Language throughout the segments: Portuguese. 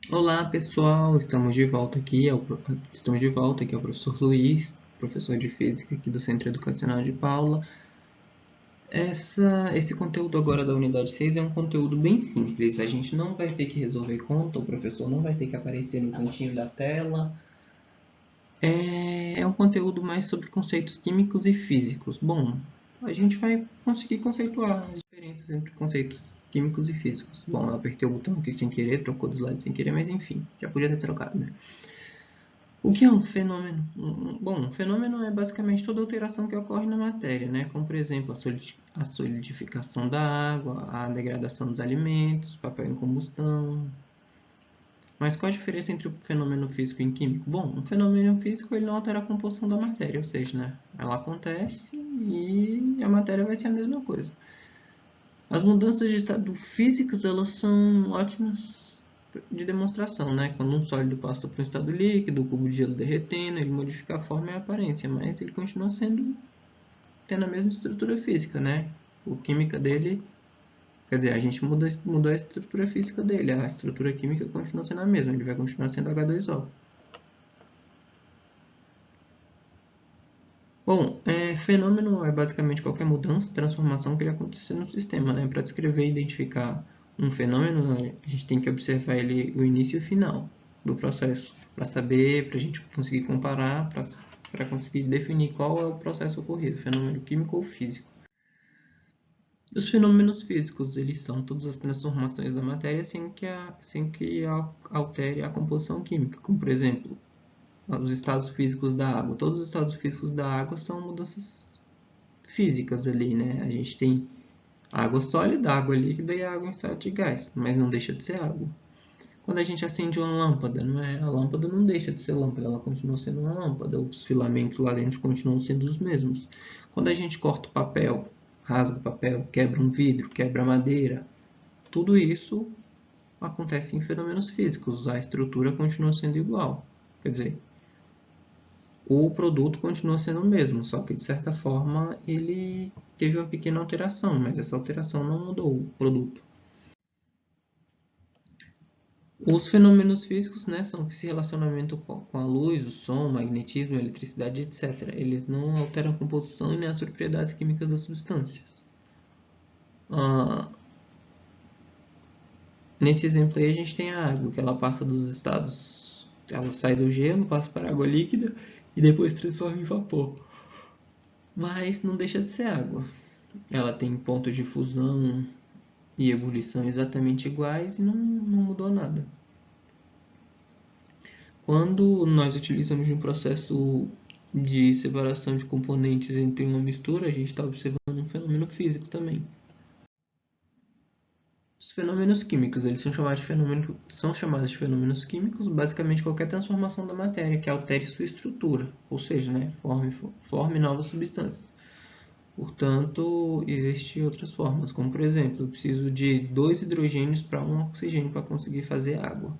Olá pessoal, estamos de volta aqui é o professor Luiz, professor de Física aqui do Centro Educacional de Paula. Esse conteúdo agora da unidade 6 é um conteúdo bem simples, a gente não vai ter que resolver conta, o professor não vai ter que aparecer no cantinho da tela. É um conteúdo mais sobre conceitos químicos e físicos. Bom, a gente vai conseguir conceituar as diferenças entre conceitos químicos e físicos. Bom, eu apertei o botão aqui sem querer, trocou do slide sem querer, mas enfim, já podia ter trocado, né? O que é um fenômeno? Bom, um fenômeno é basicamente toda alteração que ocorre na matéria, né? Como, por exemplo, a solidificação da água, a degradação dos alimentos, papel em combustão. Mas qual a diferença entre o fenômeno físico e químico? Bom, um fenômeno físico ele não altera a composição da matéria, ou seja, né? Ela acontece e a matéria vai ser a mesma coisa. As mudanças de estado físicas, elas são ótimas de demonstração, né? Quando um sólido passa para um estado líquido, o cubo de gelo derretendo, ele modifica a forma e a aparência, mas ele continua tendo a mesma estrutura física, né? A química dele, quer dizer, a gente mudou a estrutura física dele, a estrutura química continua sendo a mesma, ele vai continuar sendo H2O. Bom, fenômeno é basicamente qualquer mudança, transformação que ele acontecer no sistema, né? Para descrever e identificar um fenômeno, a gente tem que observar ele o início e o final do processo, para saber, para a gente conseguir comparar, para conseguir definir qual é o processo ocorrido, fenômeno químico ou físico. Os fenômenos físicos, eles são todas as transformações da matéria sem que altere a composição química, como por exemplo, os estados físicos da água. Todos os estados físicos da água são mudanças físicas ali, né? A gente tem água sólida, água líquida e água em estado de gás, mas não deixa de ser água. Quando a gente acende uma lâmpada, a lâmpada não deixa de ser lâmpada, ela continua sendo uma lâmpada, os filamentos lá dentro continuam sendo os mesmos. Quando a gente corta o papel, rasga o papel, quebra um vidro, quebra a madeira, tudo isso acontece em fenômenos físicos, a estrutura continua sendo igual. Quer dizer, o produto continua sendo o mesmo, só que de certa forma ele teve uma pequena alteração, mas essa alteração não mudou o produto. Os fenômenos físicos, né, são esse relacionamento com a luz, o som, o magnetismo, a eletricidade, etc. Eles não alteram a composição e nem as propriedades químicas das substâncias. Ah, Nesse exemplo aí a gente tem a água, que ela passa dos estados, ela sai do gelo, passa para a água líquida e depois transforma em vapor. Mas não deixa de ser água. Ela tem pontos de fusão e ebulição exatamente iguais e não mudou nada. Quando nós utilizamos um processo de separação de componentes entre uma mistura, a gente está observando um fenômeno físico também. Os fenômenos químicos, eles são chamados de fenômenos químicos, basicamente qualquer transformação da matéria que altere sua estrutura, ou seja, né, forme novas substâncias. Portanto, existem outras formas, como por exemplo, eu preciso de 2 hidrogênios para um oxigênio para conseguir fazer água.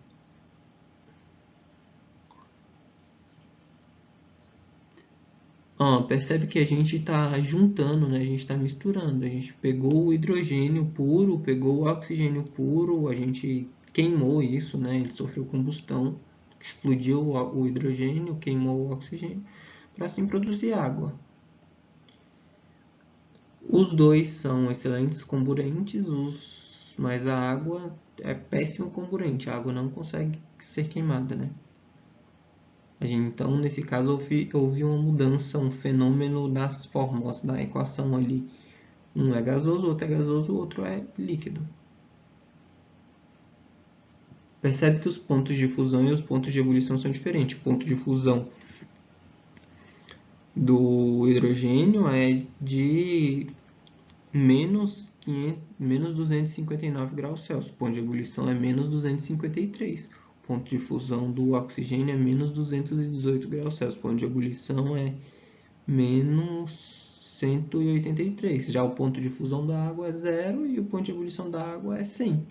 Percebe que a gente está juntando, né? A gente está misturando. A gente pegou o hidrogênio puro, pegou o oxigênio puro, a gente queimou isso, né? Ele sofreu combustão, explodiu o hidrogênio, queimou o oxigênio, para assim produzir água. Os dois são excelentes comburentes, mas a água é péssimo comburente. A água não consegue ser queimada, né? Então, nesse caso, houve uma mudança, um fenômeno das fórmulas da equação ali. Um é gasoso, o outro é gasoso, o outro é líquido. Percebe que os pontos de fusão e os pontos de ebulição são diferentes. O ponto de fusão do hidrogênio é de menos 259 graus Celsius. O ponto de ebulição é menos 253. O ponto de fusão do oxigênio é menos 218 graus Celsius. O ponto de ebulição é menos 183. Já o ponto de fusão da água é zero e o ponto de ebulição da água é 100.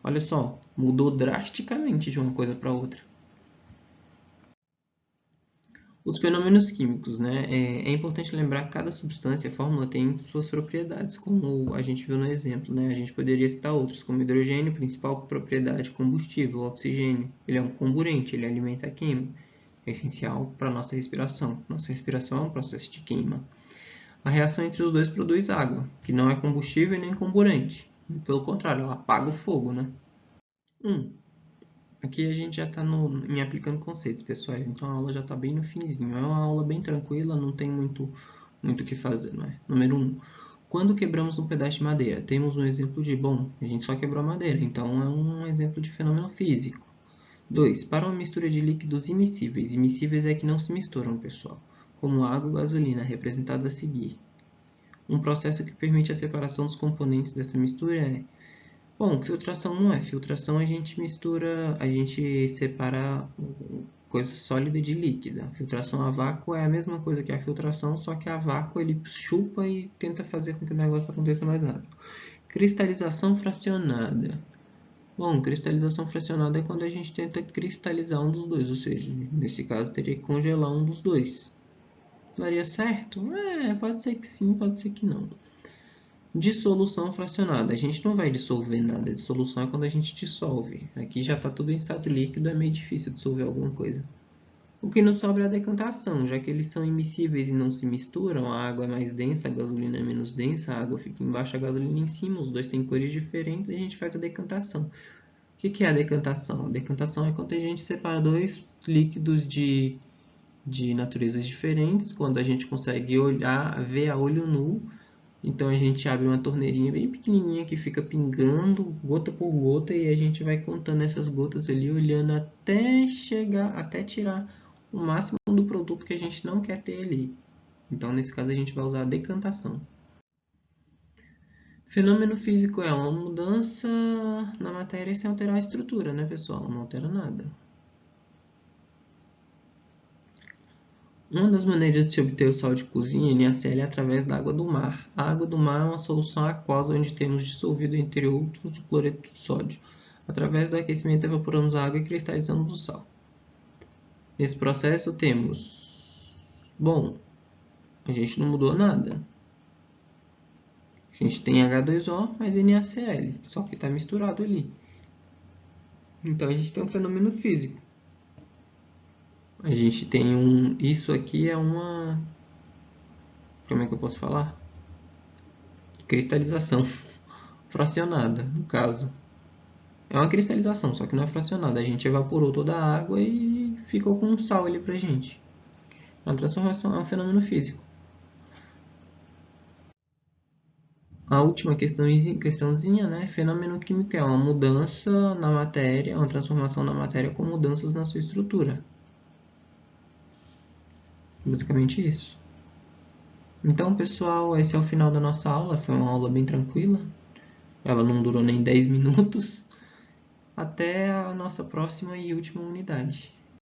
Olha só, mudou drasticamente de uma coisa para outra. Os fenômenos químicos, né? É importante lembrar que cada substância, fórmula, tem suas propriedades, como a gente viu no exemplo, né? A gente poderia citar outros, como hidrogênio, principal propriedade combustível, oxigênio. Ele é um comburente, ele alimenta a queima. É essencial para a nossa respiração. Nossa respiração é um processo de queima. A reação entre os dois produz água, que não é combustível e nem comburente. Pelo contrário, ela apaga o fogo, né? 1. Aqui a gente já está em aplicando conceitos pessoais, então a aula já está bem no finzinho. É uma aula bem tranquila, não tem muito o que fazer, não é? Número 1. Quando quebramos um pedaço de madeira, temos um exemplo de, bom, a gente só quebrou a madeira, então é um exemplo de fenômeno físico. 2. Para uma mistura de líquidos immiscíveis. Immiscíveis é que não se misturam, pessoal, como água e gasolina, representados a seguir. Um processo que permite a separação dos componentes dessa mistura é... Bom, filtração não é. Filtração a gente mistura, a gente separa coisa sólida de líquida. Filtração a vácuo é a mesma coisa que a filtração, só que a vácuo ele chupa e tenta fazer com que o negócio aconteça mais rápido. Cristalização fracionada. Bom, cristalização fracionada é quando a gente tenta cristalizar um dos dois, ou seja, nesse caso teria que congelar um dos dois. Daria certo? Pode ser que sim, pode ser que não. Dissolução fracionada. A gente não vai dissolver nada. Dissolução é quando a gente dissolve. Aqui já está tudo em estado líquido, é meio difícil dissolver alguma coisa. O que nos sobra é a decantação, já que eles são immiscíveis e não se misturam, a água é mais densa, a gasolina é menos densa, a água fica embaixo, a gasolina em cima, os dois têm cores diferentes e a gente faz a decantação. O que é a decantação? A decantação é quando a gente separa dois líquidos de naturezas diferentes, quando a gente consegue olhar, ver a olho nu. Então a gente abre uma torneirinha bem pequenininha que fica pingando gota por gota e a gente vai contando essas gotas ali, olhando até chegar, até tirar o máximo do produto que a gente não quer ter ali. Então nesse caso a gente vai usar a decantação. Fenômeno físico é uma mudança na matéria sem alterar a estrutura, né, pessoal? Não altera nada. Uma das maneiras de se obter o sal de cozinha NaCl é através da água do mar. A água do mar é uma solução aquosa onde temos dissolvido, entre outros, o cloreto de sódio. Através do aquecimento evaporamos a água e cristalizamos o sal. Nesse processo temos... Bom, a gente não mudou nada. A gente tem H2O mais NaCl, só que está misturado ali. Então a gente tem um fenômeno físico. A gente tem um... Isso aqui é uma... Como é que eu posso falar? Cristalização fracionada, no caso. É uma cristalização, só que não é fracionada. A gente evaporou toda a água e ficou com um sal ali pra gente. A transformação é um fenômeno físico. A última questãozinha, né? Fenômeno químico é uma mudança na matéria, uma transformação na matéria com mudanças na sua estrutura. Basicamente isso. Então, pessoal, esse é o final da nossa aula. Foi uma aula bem tranquila. Ela não durou nem 10 minutos. Até a nossa próxima e última unidade.